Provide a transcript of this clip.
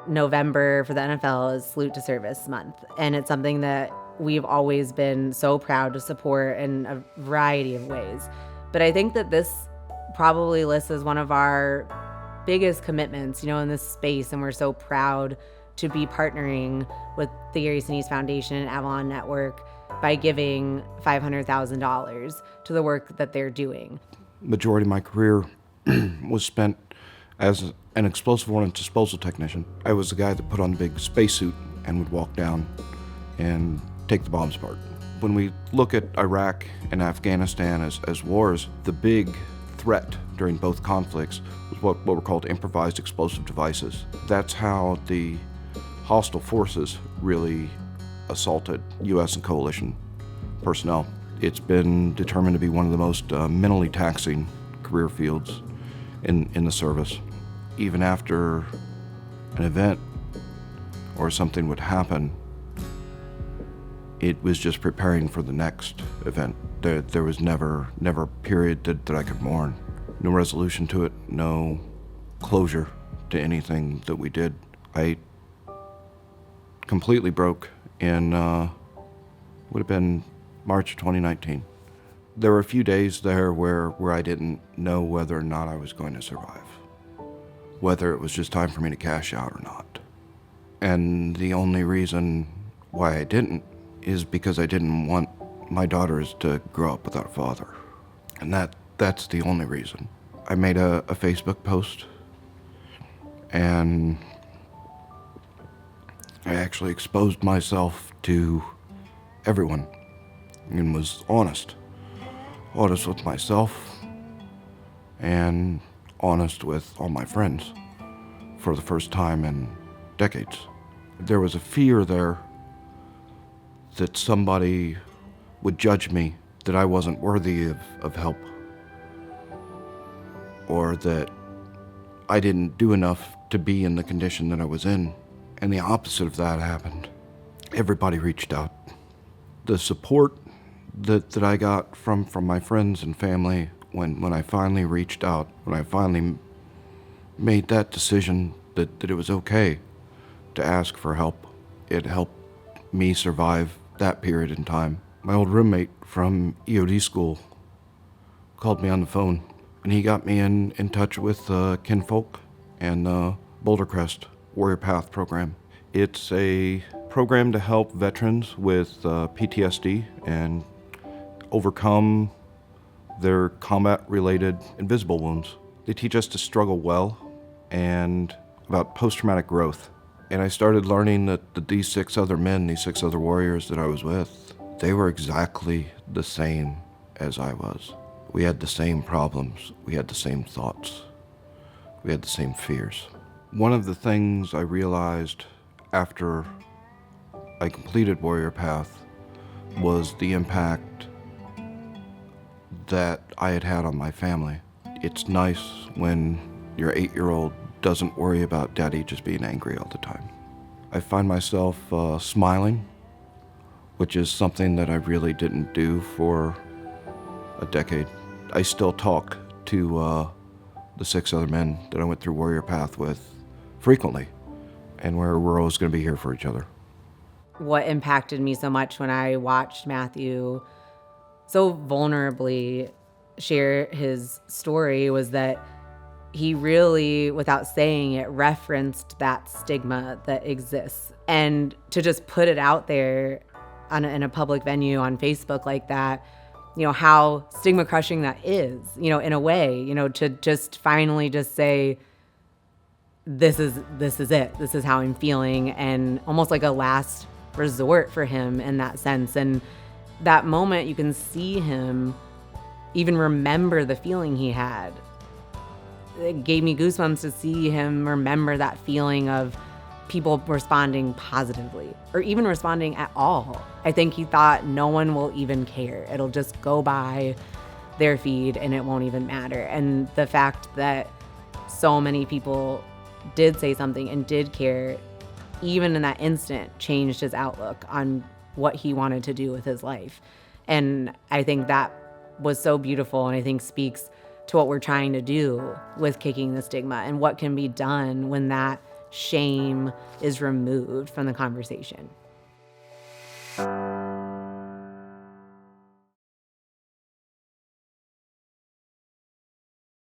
November for the NFL is Salute to Service Month, and it's something that we've always been so proud to support in a variety of ways. But I think that this probably lists as one of our biggest commitments, in this space, and we're so proud to be partnering with the Irsay Sinise Foundation and Avalon Network by giving $500,000 to the work that they're doing. Majority of my career was spent as an explosive ordnance disposal technician. I was the guy that put on the big spacesuit and would walk down and take the bombs apart. When we look at Iraq and Afghanistan as wars, the big threat during both conflicts was what were called improvised explosive devices. That's how the hostile forces really assaulted U.S. and coalition personnel. It's been determined to be one of the most mentally taxing career fields in the service. Even after an event or something would happen, it was just preparing for the next event. There was never a period that I could mourn. No resolution to it, no closure to anything that we did. I completely broke in, would have been March of 2019. There were a few days there where I didn't know whether or not I was going to survive, whether it was just time for me to cash out or not. And the only reason why I didn't is because I didn't want my daughters to grow up without a father. And that's the only reason. I made a Facebook post, and I actually exposed myself to everyone and was honest with myself and honest with all my friends for the first time in decades. There was a fear there that somebody would judge me, that I wasn't worthy of help, or that I didn't do enough to be in the condition that I was in. And the opposite of that happened. Everybody reached out. The support that I got from my friends and family when I finally reached out, when I finally made that decision that it was okay to ask for help, it helped me survive that period in time. My old roommate from EOD school called me on the phone, and he got me in touch with Kinfolk and Boulder Crest Warrior Path program. It's a program to help veterans with PTSD and overcome their combat-related invisible wounds. They teach us to struggle well and about post-traumatic growth. And I started learning that these 6 other men, these 6 other warriors that I was with, they were exactly the same as I was. We had the same problems. We had the same thoughts. We had the same fears. One of the things I realized after I completed Warrior Path was the impact that I had had on my family. It's nice when your 8-year-old doesn't worry about daddy just being angry all the time. I find myself smiling, which is something that I really didn't do for a decade. I still talk to the 6 other men that I went through Warrior Path with frequently, and we're always going to be here for each other. What impacted me so much when I watched Matthew so vulnerably share his story was that he really, without saying it, referenced that stigma that exists. And to just put it out there in a public venue on Facebook like that, how stigma crushing that is, in a way, to just finally just say, this is it. This is how I'm feeling. And almost like a last resort for him in that sense. And that moment, you can see him even remember the feeling he had. It gave me goosebumps to see him remember that feeling of people responding positively or even responding at all. I think he thought no one will even care. It'll just go by their feed and it won't even matter. And the fact that so many people did say something and did care, even in that instant, changed his outlook on what he wanted to do with his life. And I think that was so beautiful, and I think speaks to what we're trying to do with Kicking the Stigma and what can be done when that shame is removed from the conversation.